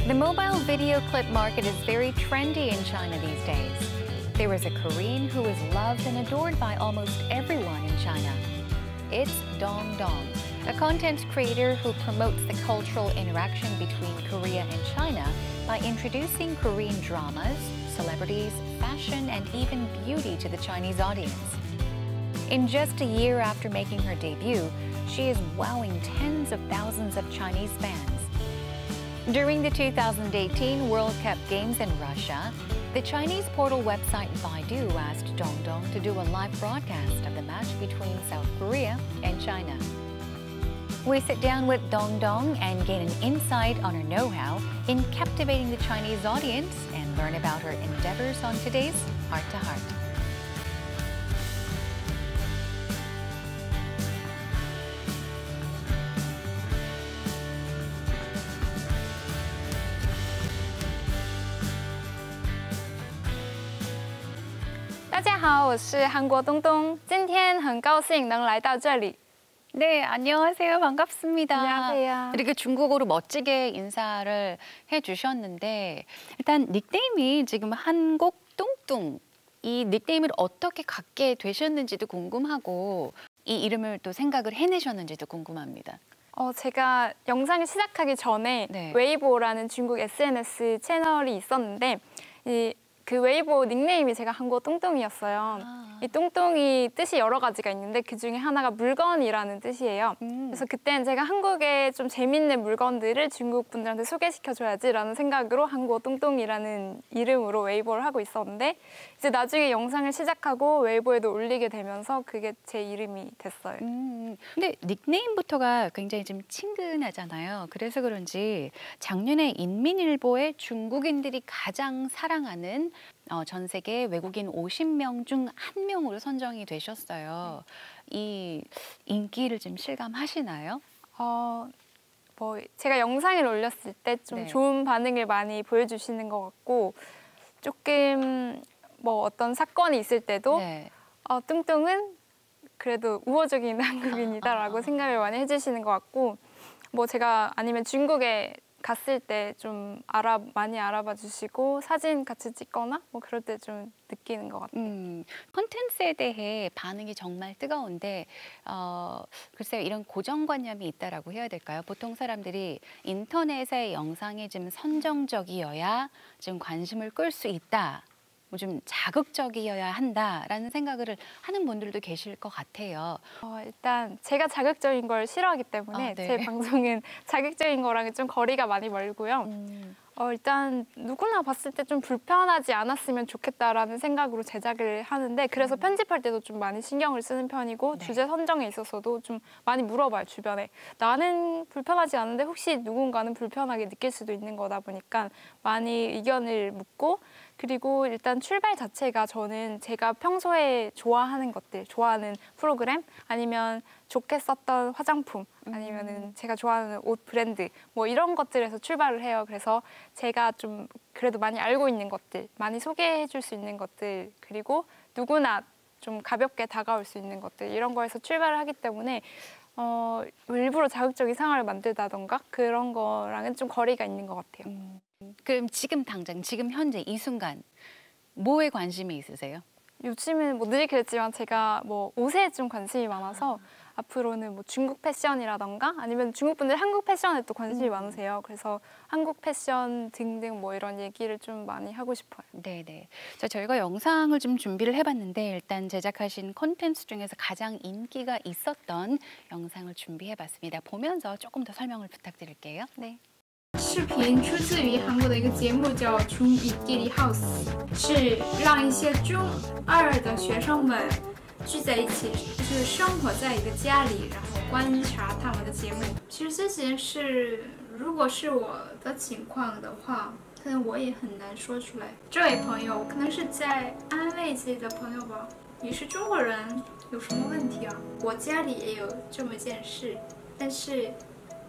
The mobile video clip market is very trendy in China these days. There is a Korean who is loved and adored by almost everyone in China. It's Dong Dong, a content creator who promotes the cultural interaction between Korea and China by introducing Korean dramas, celebrities, fashion, and even beauty to the Chinese audience. In just a year after making her debut, she is wowing tens of thousands of Chinese fans. During the 2018 World Cup Games in Russia, the Chinese portal website Baidu asked Dong Dong to do a live broadcast of the match between South Korea and China. We sit down with Dong Dong and gain an insight on her know-how in captivating the Chinese audience and learn about her endeavors on today's Heart to Heart. 안녕하세요, 我是韩国东东。今天很高兴能来到这里。 네, 안녕하세요. 반갑습니다. 안녕하세요. 이렇게 중국어로 멋지게 인사를 해주셨는데 일단 닉네임이 지금 한국 뚱뚱 이 닉네임을 어떻게 갖게 되셨는지도 궁금하고 이 이름을 또 생각을 해내셨는지도 궁금합니다. 제가 영상을 시작하기 전에 네. 웨이보라는 중국 SNS 채널이 있었는데 그 웨이보 닉네임이 제가 한국 뚱뚱이었어요. 이 뚱뚱이 뜻이 여러 가지가 있는데 그중에 하나가 물건이라는 뜻이에요. 그래서 그때는 제가 한국에 좀 재밌는 물건들을 중국 분들한테 소개시켜줘야지라는 생각으로 한국 뚱뚱이라는 이름으로 웨이보를 하고 있었는데 이제 나중에 영상을 시작하고 웨이보에도 올리게 되면서 그게 제 이름이 됐어요. 근데 닉네임부터가 굉장히 좀 친근하잖아요. 그래서 그런지 작년에 인민일보에 중국인들이 가장 사랑하는 전 세계 외국인 50명 중 1명으로 선정이 되셨어요. 이 인기를 좀 실감하시나요? 제가 영상을 올렸을 때 좀 네. 좋은 반응을 많이 보여주시는 것 같고 조금 어떤 사건이 있을 때도 네. 뚱뚱은 그래도 우호적인 한국인이다라고 생각을 많이 해주시는 것 같고 제가 아니면 중국에 갔을 때 좀 많이 알아봐 주시고 사진 같이 찍거나 그럴 때 좀 느끼는 것 같아요. 콘텐츠에 대해 반응이 정말 뜨거운데 글쎄요, 이런 고정관념이 있다라고 해야 될까요? 보통 사람들이 인터넷의 영상이 좀 선정적이어야 좀 관심을 끌 수 있다. 좀 자극적이어야 한다라는 생각을 하는 분들도 계실 것 같아요. 일단 제가 자극적인 걸 싫어하기 때문에 네. 제 방송은 자극적인 거랑은 좀 거리가 많이 멀고요. 일단 누구나 봤을 때 좀 불편하지 않았으면 좋겠다라는 생각으로 제작을 하는데 그래서 편집할 때도 좀 많이 신경을 쓰는 편이고 네. 주제 선정에 있어서도 좀 많이 물어봐요, 주변에. 나는 불편하지 않은데 혹시 누군가는 불편하게 느낄 수도 있는 거다 보니까 많이 의견을 묻고 그리고 일단 출발 자체가 저는 제가 평소에 좋아하는 것들, 좋아하는 프로그램 아니면 좋게 썼던 화장품 아니면은 제가 좋아하는 옷 브랜드 이런 것들에서 출발을 해요. 그래서 제가 좀 그래도 많이 알고 있는 것들, 많이 소개해 줄 수 있는 것들 그리고 누구나 좀 가볍게 다가올 수 있는 것들 이런 거에서 출발을 하기 때문에 일부러 자극적인 상황을 만들다던가 그런 거랑은 좀 거리가 있는 것 같아요. 그럼 지금 당장, 지금 현재 이 순간 뭐에 관심이 있으세요? 요즘은 늘 그랬지만 제가 옷에 좀 관심이 많아서 앞으로는 중국 패션이라던가 아니면 중국 분들 한국 패션에 또 관심이 많으세요. 그래서 한국 패션 등등 이런 얘기를 좀 많이 하고 싶어요. 네네. 자, 저희가 영상을 좀 준비를 해봤는데 일단 제작하신 콘텐츠 중에서 가장 인기가 있었던 영상을 준비해봤습니다. 보면서 조금 더 설명을 부탁드릴게요. 네. 视频出自于韩国的一个节目，叫《中比 Daily House》，是让一些中二的学生们聚在一起，就是生活在一个家里，然后观察他们的节目。其实这件事，如果是我的情况的话，可能我也很难说出来。这位朋友可能是在安慰自己的朋友吧。你是中国人，有什么问题啊？我家里也有这么件事，但是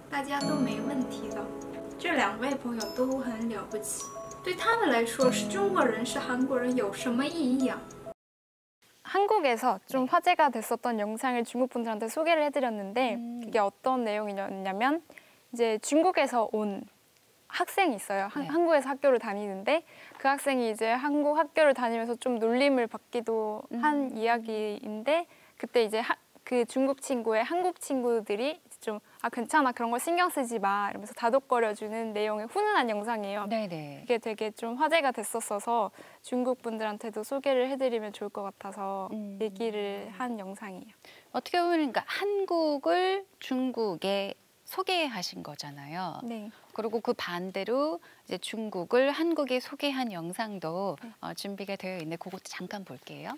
大家都没问题的。 这两位朋友都很了不起，对他们来说是中国人是韩国人有什么意义啊？ 한국에서 좀 화제가 됐었던 영상을 중국 분들한테 소개를 해드렸는데 그게 어떤 내용이냐면 이제 중국에서 온 학생이 있어요. 네. 한국에서 학교를 다니는데 그 학생이 이제 한국 학교를 다니면서 좀 놀림을 받기도 한 이야기인데 그때 이제 그 중국 친구의 한국 친구들이 좀 괜찮아 그런 거 신경 쓰지 마 이러면서 다독거려주는 내용의 훈훈한 영상이에요. 네네. 그게 되게 좀 화제가 됐었어서 중국 분들한테도 소개를 해드리면 좋을 것 같아서 얘기를 한 영상이에요. 어떻게 보면 그러니까 한국을 중국에 소개하신 거잖아요. 네. 그리고 그 반대로 이제 중국을 한국에 소개한 영상도 준비가 되어 있는데 그것도 잠깐 볼게요.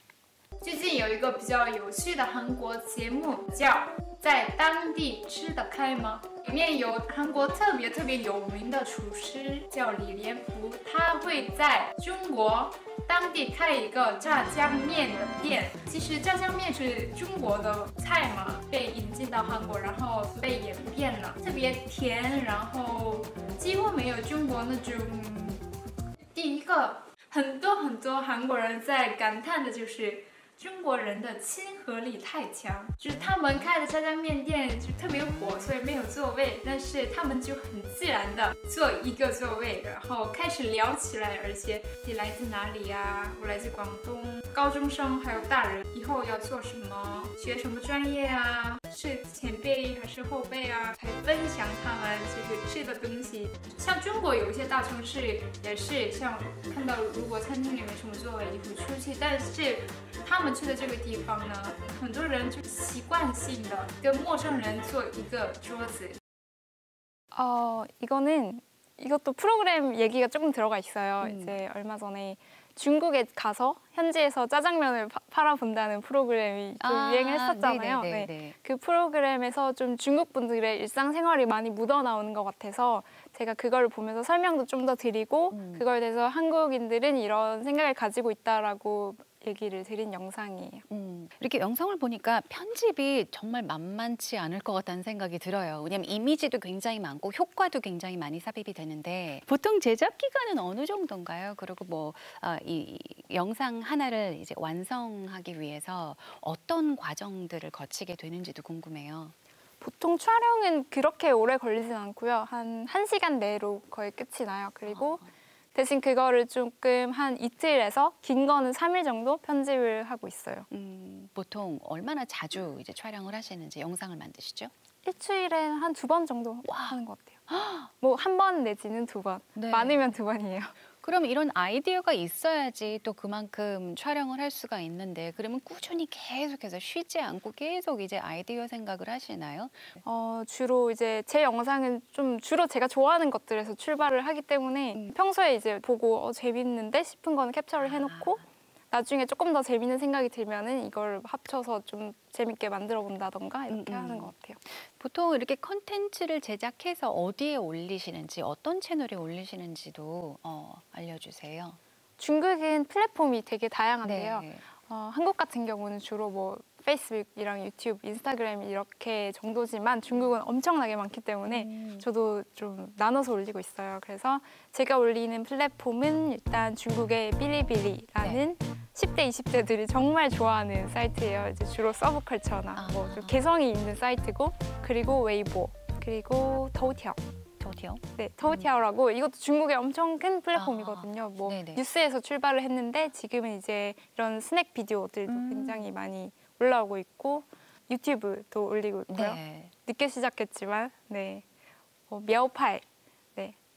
最近有一个比较有趣的韩国节目叫《在当地吃得开吗》，里面有韩国特别有名的厨师叫李连福，他会在中国当地开一个炸酱面的店。其实炸酱面是中国的菜嘛，被引进到韩国，然后被演变了，特别甜，然后几乎没有中国那种第一个很多韩国人在感叹的就是中国人的亲和力太强，就是他们开的炸酱面店就特别火，所以没有座位，但是他们就很自然的坐一个座位，然后开始聊起来，而且你来自哪里呀？我来自广东。高中生还有大人以后要做什么，学什么专业啊？是前辈还是后辈啊？还分享他们就是吃的东西。像中国有一些大城市也是，像看到如果餐厅里没什么座位，你会出去，但是他们去的这个地方呢，很多人就习惯性的跟陌生人坐一个桌子。 이것도 프로그램 얘기가 조금 들어가 있어요. 이제 얼마 전에 중국에 가서 현지에서 짜장면을 팔아본다는 프로그램이 좀 유행을 했었잖아요. 네. 그 프로그램에서 좀 중국 분들의 일상생활이 많이 묻어나오는 것 같아서 제가 그걸 보면서 설명도 좀 더 드리고 그거에 대해서 한국인들은 이런 생각을 가지고 있다라고 얘기를 드린 영상이에요. 이렇게 영상을 보니까 편집이 정말 만만치 않을 것 같다는 생각이 들어요. 왜냐하면 이미지도 굉장히 많고 효과도 굉장히 많이 삽입이 되는데 보통 제작 기간은 어느 정도인가요? 그리고 이 영상 하나를 이제 완성하기 위해서 어떤 과정들을 거치게 되는지도 궁금해요. 보통 촬영은 그렇게 오래 걸리진 않고요. 한 1시간 내로 거의 끝이 나요. 그리고 대신 그거를 조금 한 이틀에서 긴 거는 3일 정도 편집을 하고 있어요. 보통 얼마나 자주 이제 촬영을 하시는지 영상을 만드시죠? 일주일에 한 2번 정도 하는 것 같아요. 뭐 1번 내지는 2번. 네. 많으면 2번이에요. 그럼 이런 아이디어가 있어야지 또 그만큼 촬영을 할 수가 있는데 그러면 꾸준히 계속해서 쉬지 않고 계속 이제 아이디어 생각을 하시나요? 주로 이제 제 영상은 좀 주로 제가 좋아하는 것들에서 출발을 하기 때문에 평소에 이제 보고 재밌는데 싶은 거는 캡처를 해놓고 나중에 조금 더 재밌는 생각이 들면은 이걸 합쳐서 좀 재밌게 만들어 본다던가 이렇게 하는 것 같아요. 보통 이렇게 컨텐츠를 제작해서 어디에 올리시는지 어떤 채널에 올리시는지도 알려주세요. 중국은 플랫폼이 되게 다양한데요. 네. 한국 같은 경우는 주로 뭐 페이스북이랑 유튜브, 인스타그램 이렇게 정도지만 중국은 엄청나게 많기 때문에 저도 좀 나눠서 올리고 있어요. 그래서 제가 올리는 플랫폼은 일단 중국의 빌리빌리라는 10대, 20대들이 정말 좋아하는 사이트예요. 이제 주로 서브컬처나 뭐 좀 개성이 있는 사이트고 그리고 웨이보, 그리고 터우티ao. 네, 터우티ao라고 이것도 중국의 엄청 큰 플랫폼이거든요. 뭐 네네. 뉴스에서 출발을 했는데 지금은 이제 이런 스낵 비디오들도 굉장히 많이 올라오고 있고 유튜브도 올리고 있고요. 네. 늦게 시작했지만 미아오파이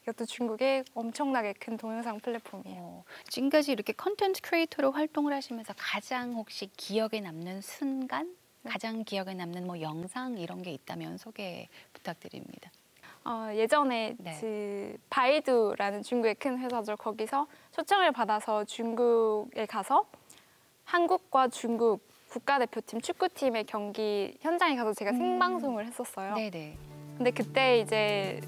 이것도 중국의 엄청나게 큰 동영상 플랫폼이에요. 지금까지 이렇게 컨텐츠 크리에이터로 활동을 하시면서 가장 혹시 기억에 남는 순간? 가장 기억에 남는 뭐 영상 이런 게 있다면 소개 부탁드립니다. 예전에 그 바이두라는 중국의 큰 회사죠. 거기서 초청을 받아서 중국에 가서 한국과 중국 국가대표팀 축구팀의 경기 현장에 가서 제가 생방송을 했었어요. 네네. 근데 그때 이제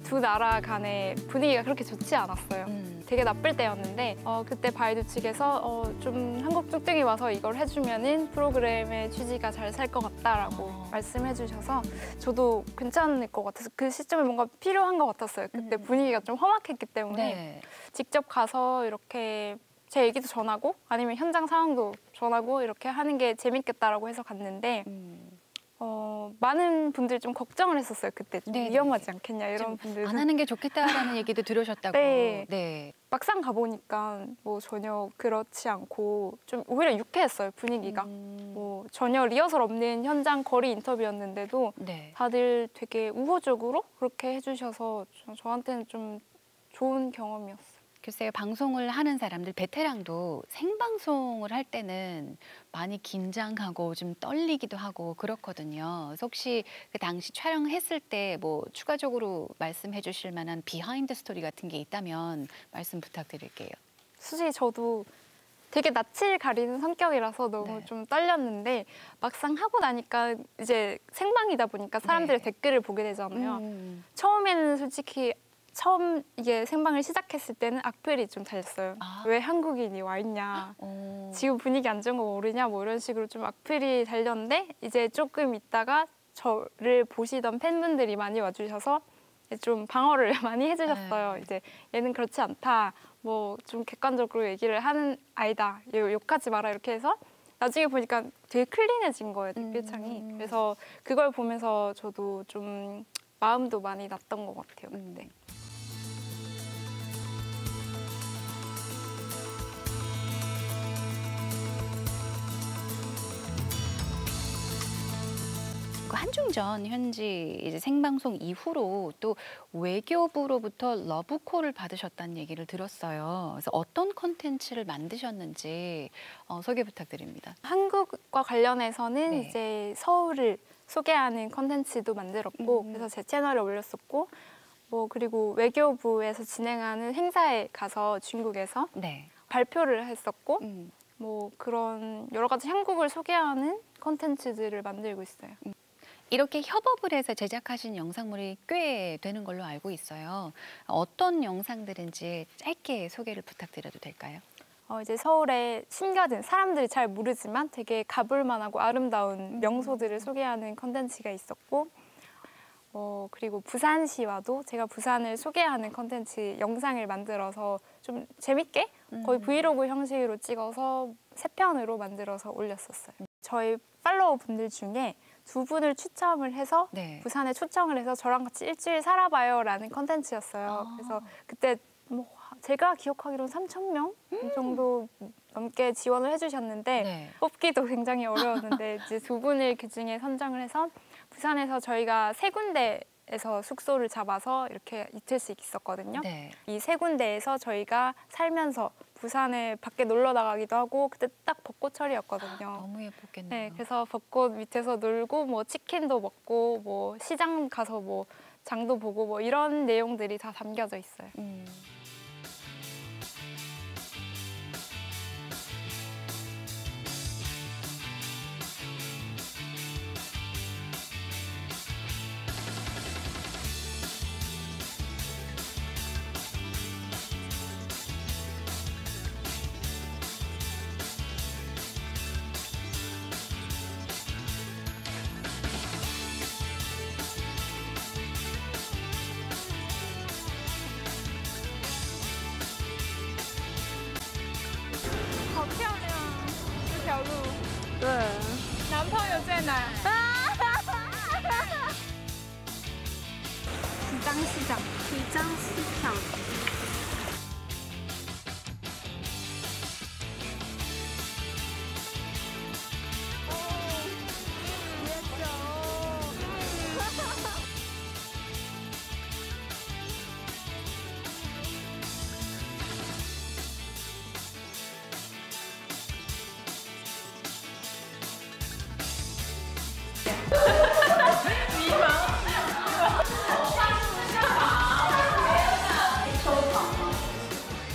두 나라 간의 분위기가 그렇게 좋지 않았어요. 되게 나쁠 때였는데 그때 바이두 측에서 좀 한국 뚱뚱이 와서 이걸 해주면은 프로그램의 취지가 잘 살 것 같다라고 말씀해 주셔서 저도 괜찮을 것 같아서 그 시점에 뭔가 필요한 것 같았어요. 그때 분위기가 좀 험악했기 때문에 직접 가서 이렇게 제 얘기도 전하고 아니면 현장 상황도 전하고 이렇게 하는 게 재밌겠다라고 해서 갔는데 많은 분들이 좀 걱정을 했었어요. 그때 좀 네네. 위험하지 않겠냐 이런 안 분들은. 하는 게 좋겠다라는 얘기도 들으셨다고. 네. 네. 막상 가보니까 뭐 전혀 그렇지 않고 좀 오히려 유쾌했어요, 분위기가. 뭐 전혀 리허설 없는 현장 거리 인터뷰였는데도 네. 다들 되게 우호적으로 그렇게 해주셔서 저한테는 좀 좋은 경험이었어요. 글쎄요, 방송을 하는 사람들, 베테랑도 생방송을 할 때는 많이 긴장하고 좀 떨리기도 하고 그렇거든요. 그래서 혹시 그 당시 촬영했을 때 뭐 추가적으로 말씀해 주실 만한 비하인드 스토리 같은 게 있다면 말씀 부탁드릴게요. 솔직히 저도 되게 낯을 가리는 성격이라서 너무 네. 좀 떨렸는데 막상 하고 나니까 이제 생방이다 보니까 사람들의 네. 댓글을 보게 되잖아요. 처음에는 솔직히 처음 이게 생방을 시작했을 때는 악플이 좀 달렸어요. 아. 왜 한국인이 와 있냐. 지금 분위기 안 좋은 거 모르냐 뭐 이런 식으로 좀 악플이 달렸는데 이제 조금 있다가 저를 보시던 팬분들이 많이 와주셔서 좀 방어를 많이 해주셨어요. 네. 이제 얘는 그렇지 않다. 뭐 좀 객관적으로 얘기를 하는 아이다. 얘 욕하지 마라 이렇게 해서 나중에 보니까 되게 클린해진 거예요, 댓글창이. 그래서 그걸 보면서 저도 좀 마음도 많이 났던 것 같아요, 그때. 그 한중전 현지 이제 생방송 이후로 또 외교부로부터 러브콜을 받으셨다는 얘기를 들었어요. 그래서 어떤 콘텐츠를 만드셨는지 소개 부탁드립니다. 한국과 관련해서는 네. 이제 서울을 소개하는 컨텐츠도 만들었고 그래서 제 채널에 올렸었고 뭐 그리고 외교부에서 진행하는 행사에 가서 중국에서 네. 발표를 했었고 뭐 그런 여러 가지 한국을 소개하는 컨텐츠들을 만들고 있어요. 이렇게 협업을 해서 제작하신 영상물이 꽤 되는 걸로 알고 있어요. 어떤 영상들인지 짧게 소개를 부탁드려도 될까요? 이제 서울에 숨겨진 사람들이 잘 모르지만 되게 가볼만하고 아름다운 명소들을 소개하는 컨텐츠가 있었고 그리고 부산시와도 제가 부산을 소개하는 컨텐츠 영상을 만들어서 좀 재밌게 거의 브이로그 형식으로 찍어서 3편으로 만들어서 올렸었어요. 저희 팔로워 분들 중에 2분을 추첨을 해서 네. 부산에 초청을 해서 저랑 같이 일주일 살아봐요 라는 컨텐츠였어요. 그래서 그때 뭐 제가 기억하기로는 3,000명 정도 넘게 지원을 해주셨는데 네. 뽑기도 굉장히 어려웠는데 이제 2분을 그중에 선정을 해서 부산에서 저희가 3군데에서 숙소를 잡아서 이렇게 이틀씩 있었거든요. 네. 이 3군데에서 저희가 살면서 부산에 밖에 놀러 나가기도 하고 그때 딱 벚꽃철이었거든요. 너무 예뻤겠네요. 네, 그래서 벚꽃 밑에서 놀고 뭐 치킨도 먹고 뭐 시장 가서 뭐 장도 보고 뭐 이런 내용들이 다 담겨져 있어요.好漂亮这条路。对。男朋友在哪？几张市长？几张市长？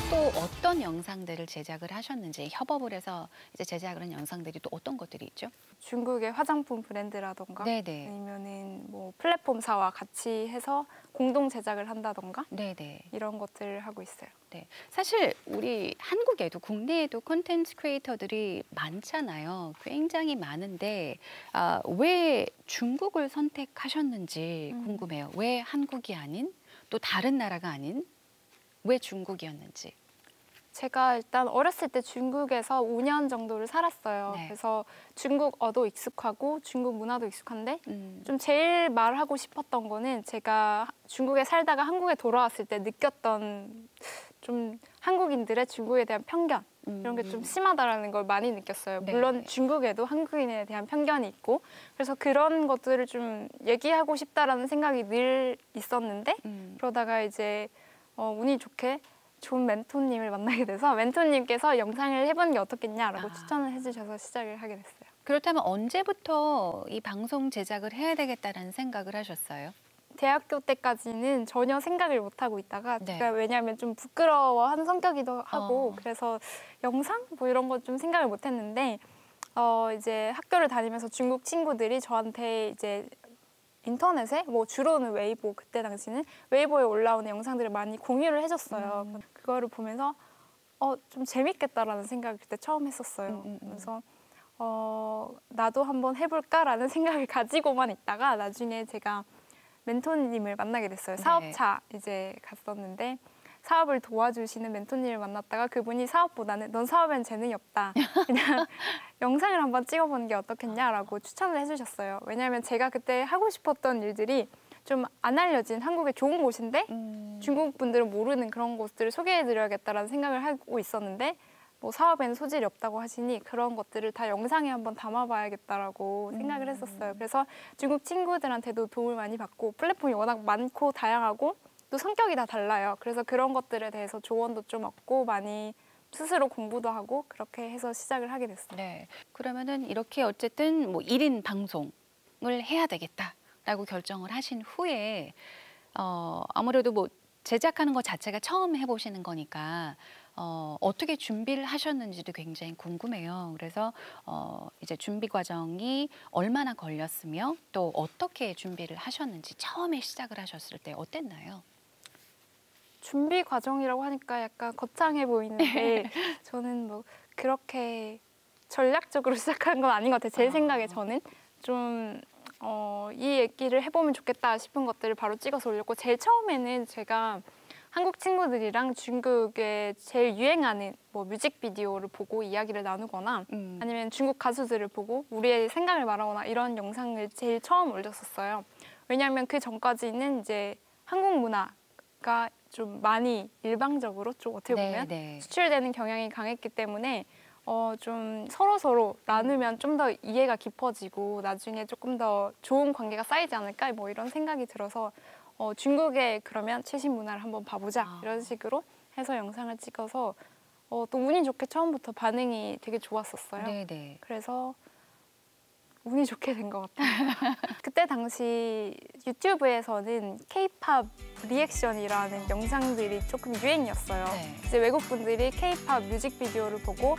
또 어떤 영상들을 제작을 하셨는지 협업을 해서 이제 제작을 한 영상들이 또 어떤 것들이 있죠? 중국의 화장품 브랜드라던가 네네. 아니면은 뭐 플랫폼사와 같이 해서 공동 제작을 한다던가 네네. 이런 것들을 하고 있어요. 네. 사실 우리 한국에도 국내에도 콘텐츠 크리에이터들이 많잖아요. 굉장히 많은데 왜 중국을 선택하셨는지 궁금해요. 왜 한국이 아닌 또 다른 나라가 아닌 왜 중국이었는지. 제가 일단 어렸을 때 중국에서 5년 정도를 살았어요. 네. 그래서 중국어도 익숙하고 중국 문화도 익숙한데 좀 제일 말하고 싶었던 거는 제가 중국에 살다가 한국에 돌아왔을 때 느꼈던 좀 한국인들의 중국에 대한 편견 이런 게 좀 심하다라는 걸 많이 느꼈어요. 네. 물론 중국에도 한국인에 대한 편견이 있고 그래서 그런 것들을 좀 얘기하고 싶다라는 생각이 늘 있었는데 그러다가 이제 운이 좋게 좋은 멘토님을 만나게 돼서 멘토님께서 영상을 해보는 게 어떻겠냐라고 추천을 해주셔서 시작을 하게 됐어요. 그렇다면 언제부터 이 방송 제작을 해야 되겠다라는 생각을 하셨어요? 대학교 때까지는 전혀 생각을 못 하고 있다가 네. 제가 왜냐하면 좀 부끄러워하는 성격이기도 하고 그래서 영상 뭐 이런 거 좀 생각을 못 했는데 이제 학교를 다니면서 중국 친구들이 저한테 이제 인터넷에 뭐 주로는 웨이보 그때 당시는 웨이보에 올라오는 영상들을 많이 공유를 해줬어요. 그거를 보면서 좀 재밌겠다라는 생각을 그때 처음 했었어요. 그래서 나도 한번 해볼까라는 생각을 가지고만 있다가 나중에 제가 멘토님을 만나게 됐어요. 네. 사업차 이제 갔었는데 사업을 도와주시는 멘토님을 만났다가 그분이 사업보다는 넌 사업엔 재능이 없다. 그냥 영상을 한번 찍어보는 게 어떻겠냐라고 추천을 해주셨어요. 왜냐하면 제가 그때 하고 싶었던 일들이 좀 안 알려진 한국의 좋은 곳인데 중국 분들은 모르는 그런 곳들을 소개해드려야겠다라는 생각을 하고 있었는데 뭐 사업에는 소질이 없다고 하시니 그런 것들을 다 영상에 한번 담아봐야겠다라고 생각을 했었어요. 그래서 중국 친구들한테도 도움을 많이 받고 플랫폼이 워낙 많고 다양하고 또 성격이 다 달라요. 그래서 그런 것들에 대해서 조언도 좀 얻고 많이 스스로 공부도 하고 그렇게 해서 시작을 하게 됐어요. 네. 그러면은 이렇게 어쨌든 뭐 1인 방송을 해야 되겠다라고 결정을 하신 후에 아무래도 뭐 제작하는 것 자체가 처음 해보시는 거니까 어떻게 준비를 하셨는지도 굉장히 궁금해요. 그래서 이제 준비 과정이 얼마나 걸렸으며 또 어떻게 준비를 하셨는지 처음에 시작을 하셨을 때 어땠나요? 준비 과정이라고 하니까 약간 거창해 보이는데 저는 뭐 그렇게 전략적으로 시작한 건 아닌 것 같아요. 제 생각에 저는 좀 이 얘기를 해보면 좋겠다 싶은 것들을 바로 찍어서 올렸고 제일 처음에는 제가 한국 친구들이랑 중국에 제일 유행하는 뭐 뮤직비디오를 보고 이야기를 나누거나 아니면 중국 가수들을 보고 우리의 생각을 말하거나 이런 영상을 제일 처음 올렸었어요. 왜냐하면 그 전까지는 이제 한국 문화가 좀 많이 일방적으로 좀 어떻게 보면 수출되는 경향이 강했기 때문에 좀 서로 나누면 좀 더 이해가 깊어지고 나중에 조금 더 좋은 관계가 쌓이지 않을까 뭐 이런 생각이 들어서 중국에 그러면 최신 문화를 한번 봐보자 이런 식으로 해서 영상을 찍어서 또 운이 좋게 처음부터 반응이 되게 좋았었어요. 네네. 그래서 운이 좋게 된 것 같아요. 그때 당시 유튜브에서는 K-팝 리액션이라는 영상들이 조금 유행이었어요. 네. 이제 외국 분들이 K-팝 뮤직비디오를 보고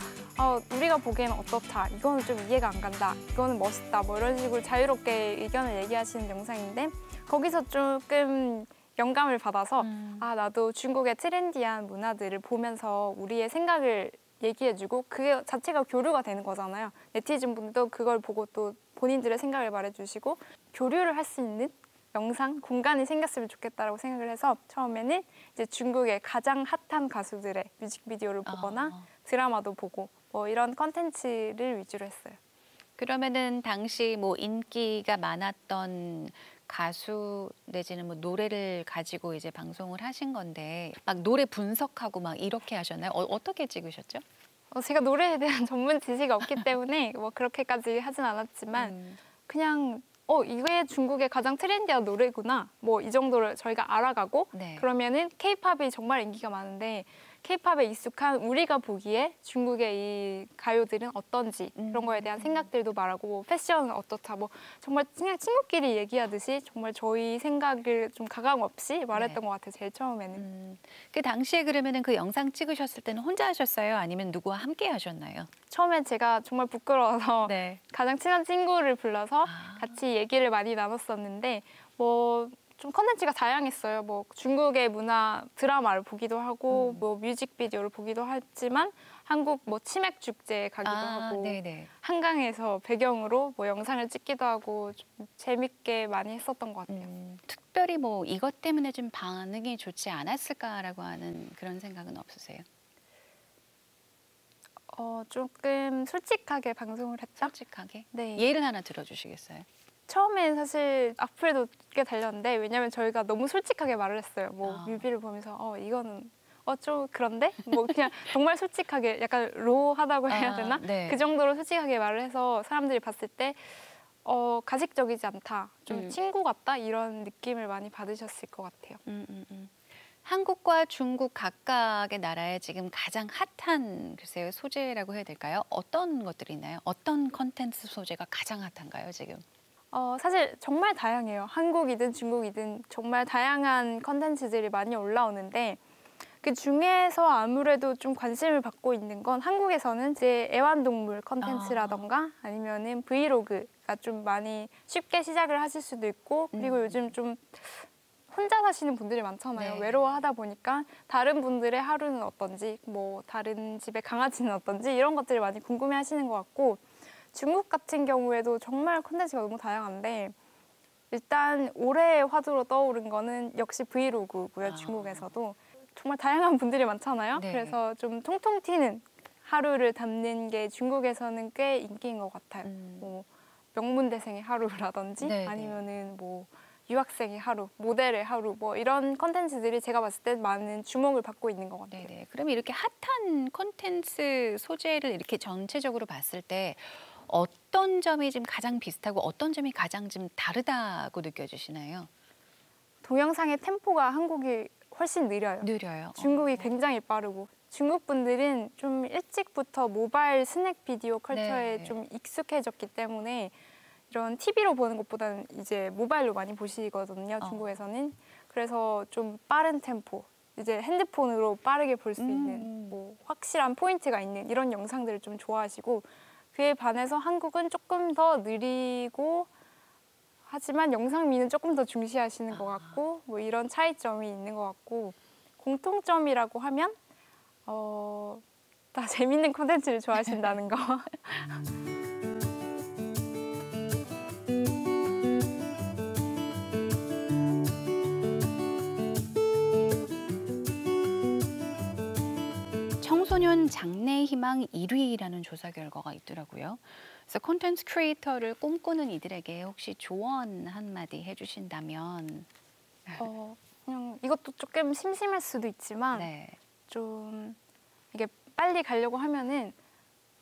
우리가 보기에는 어떻다, 이거는 좀 이해가 안 간다, 이거는 멋있다 뭐 이런 식으로 자유롭게 의견을 얘기하시는 영상인데 거기서 조금 영감을 받아서 나도 중국의 트렌디한 문화들을 보면서 우리의 생각을 얘기해주고 그게 자체가 교류가 되는 거잖아요. 네티즌 분들도 그걸 보고 또 본인들의 생각을 말해주시고 교류를 할 수 있는 영상, 공간이 생겼으면 좋겠다라고 생각을 해서 처음에는 이제 중국의 가장 핫한 가수들의 뮤직비디오를 보거나 드라마도 보고 뭐 이런 컨텐츠를 위주로 했어요. 그러면은 당시 뭐 인기가 많았던 가수 내지는 뭐 노래를 가지고 이제 방송을 하신 건데 막 노래 분석하고 막 이렇게 하셨나요? 어떻게 찍으셨죠? 제가 노래에 대한 전문 지식이 없기 때문에 뭐 그렇게까지 하진 않았지만 그냥 이게 중국의 가장 트렌디한 노래구나 뭐 이 정도를 저희가 알아가고 그러면은 K-팝이 정말 인기가 많은데 K-팝에 익숙한 우리가 보기에 중국의 이 가요들은 어떤지 그런 거에 대한 생각들도 말하고 뭐 패션은 어떻다 뭐 정말 그냥 친구끼리 얘기하듯이 정말 저희 생각을 좀 가감 없이 말했던 것 같아요. 제일 처음에는. 그 당시에 그러면은 그 영상 찍으셨을 때는 혼자 하셨어요? 아니면 누구와 함께 하셨나요? 처음엔 제가 정말 부끄러워서 가장 친한 친구를 불러서 같이 얘기를 많이 나눴었는데 뭐 좀 컨텐츠가 다양했어요. 뭐 중국의 문화 드라마를 보기도 하고 뭐 뮤직비디오를 보기도 했지만 한국 뭐 치맥 축제에 가기도 하고 한강에서 배경으로 뭐 영상을 찍기도 하고 좀 재밌게 많이 했었던 것 같아요. 특별히 뭐 이것 때문에 좀 반응이 좋지 않았을까라고 하는 그런 생각은 없으세요? 조금 솔직하게 방송을 했죠. 솔직하게? 네. 예를 하나 들어주시겠어요? 처음엔 사실 악플도 꽤 달렸는데 왜냐면 저희가 너무 솔직하게 말을 했어요. 뭐 아. 뮤비를 보면서 이거는 좀 그런데? 뭐 그냥 정말 솔직하게 약간 로하다고 해야 되나? 네. 그 정도로 솔직하게 말을 해서 사람들이 봤을 때 가식적이지 않다. 좀 친구 같다? 이런 느낌을 많이 받으셨을 것 같아요. 한국과 중국 각각의 나라에 지금 가장 핫한 글쎄요 소재라고 해야 될까요? 어떤 것들이 있나요? 어떤 컨텐츠 소재가 가장 핫한가요 지금? 사실 정말 다양해요. 한국이든 중국이든 정말 다양한 컨텐츠들이 많이 올라오는데 그 중에서 아무래도 좀 관심을 받고 있는 건 한국에서는 이제 애완동물 컨텐츠라던가 아니면은 브이로그가 좀 많이 쉽게 시작을 하실 수도 있고 그리고 요즘 좀 혼자 사시는 분들이 많잖아요. 네. 외로워하다 보니까 다른 분들의 하루는 어떤지 뭐 다른 집의 강아지는 어떤지 이런 것들을 많이 궁금해하시는 것 같고 중국 같은 경우에도 정말 콘텐츠가 너무 다양한데 일단 올해의 화두로 떠오른 거는 역시 브이로그고요. 중국에서도 정말 다양한 분들이 많잖아요. 네. 그래서 좀 통통 튀는 하루를 담는 게 중국에서는 꽤 인기인 것 같아요. 뭐 명문대생의 하루라든지 네, 아니면은 뭐 유학생의 하루, 모델의 하루 뭐 이런 컨텐츠들이 제가 봤을 때 많은 주목을 받고 있는 것 같아요. 네네. 그러면 이렇게 핫한 콘텐츠 소재를 이렇게 전체적으로 봤을 때 어떤 점이 지금 가장 비슷하고 어떤 점이 가장 좀 다르다고 느껴지시나요? 동영상의 템포가 한국이 훨씬 느려요. 느려요. 중국이 굉장히 빠르고 중국 분들은 좀 일찍부터 모바일 스낵 비디오 컬처에 네. 좀 익숙해졌기 때문에 이런 TV로 보는 것보다는 이제 모바일로 많이 보시거든요. 중국에서는. 그래서 좀 빠른 템포, 이제 핸드폰으로 빠르게 볼 수 있는 뭐 확실한 포인트가 있는 이런 영상들을 좀 좋아하시고 그에 반해서 한국은 조금 더 느리고 하지만 영상미는 조금 더 중시하시는 것 같고 뭐 이런 차이점이 있는 것 같고 공통점이라고 하면 다 재밌는 콘텐츠를 좋아하신다는 거. 청소년 장래 희망 1위라는 조사 결과가 있더라고요. 그래서 콘텐츠 크리에이터를 꿈꾸는 이들에게 혹시 조언 한마디 해주신다면? 그냥 이것도 조금 심심할 수도 있지만 네. 좀 이게 빨리 가려고 하면은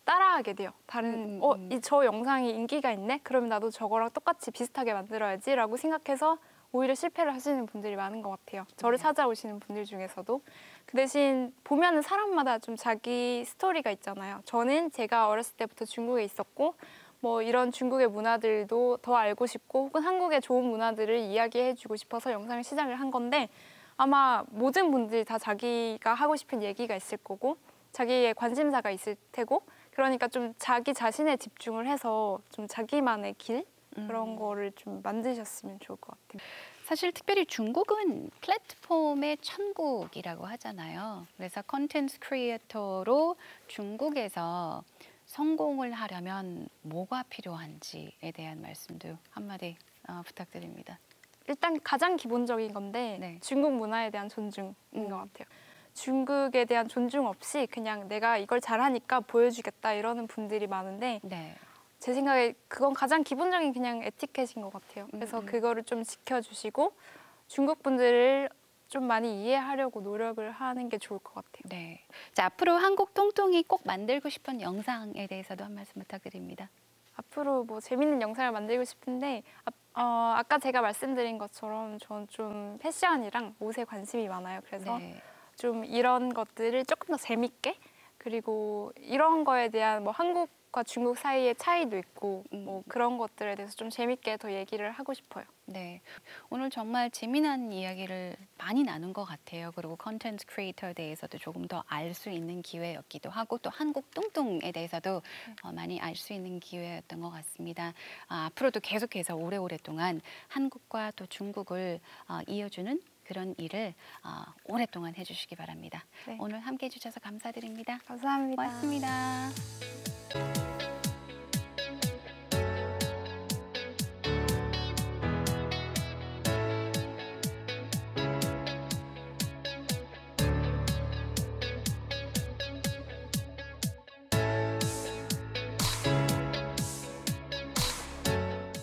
따라하게 돼요. 다른 저 영상이 인기가 있네? 그러면 나도 저거랑 똑같이 비슷하게 만들어야지라고 생각해서 오히려 실패를 하시는 분들이 많은 것 같아요. 저를 찾아오시는 분들 중에서도. 그 대신 보면은 사람마다 좀 자기 스토리가 있잖아요. 저는 제가 어렸을 때부터 중국에 있었고 뭐 이런 중국의 문화들도 더 알고 싶고 혹은 한국의 좋은 문화들을 이야기해주고 싶어서 영상을 시작을 한 건데 아마 모든 분들이 다 자기가 하고 싶은 얘기가 있을 거고 자기의 관심사가 있을 테고 그러니까 좀 자기 자신에 집중을 해서 좀 자기만의 길 그런 거를 좀 만드셨으면 좋을 것 같아요. 사실 특별히 중국은 플랫폼의 천국이라고 하잖아요. 그래서 컨텐츠 크리에이터로 중국에서 성공을 하려면 뭐가 필요한지에 대한 말씀도 한마디 부탁드립니다. 일단 가장 기본적인 건데 네. 중국 문화에 대한 존중인 것 같아요. 중국에 대한 존중 없이 그냥 내가 이걸 잘하니까 보여주겠다 이러는 분들이 많은데 네. 제 생각에 그건 가장 기본적인 그냥 에티켓인 것 같아요. 그래서 그거를 좀 지켜주시고 중국 분들을 좀 많이 이해하려고 노력을 하는 게 좋을 것 같아요. 네. 자, 앞으로 한국 똥똥이 꼭 만들고 싶은 영상에 대해서도 한 말씀 부탁드립니다. 앞으로 뭐 재밌는 영상을 만들고 싶은데 아까 제가 말씀드린 것처럼 전 좀 패션이랑 옷에 관심이 많아요. 그래서 네. 좀 이런 것들을 조금 더 재밌게 그리고 이런 거에 대한 뭐 한국과 중국 사이의 차이도 있고 뭐 그런 것들에 대해서 좀 재밌게 더 얘기를 하고 싶어요. 네, 오늘 정말 재미난 이야기를 많이 나눈 것 같아요. 그리고 컨텐츠 크리에이터에 대해서도 조금 더 알 수 있는 기회였기도 하고 또 한국 뚱뚱에 대해서도 많이 알 수 있는 기회였던 것 같습니다. 앞으로도 계속해서 오래오랫동안 한국과 또 중국을 이어주는 그런 일을 오랫동안 해주시기 바랍니다. 네. 오늘 함께해 주셔서 감사드립니다. 감사합니다. 고맙습니다.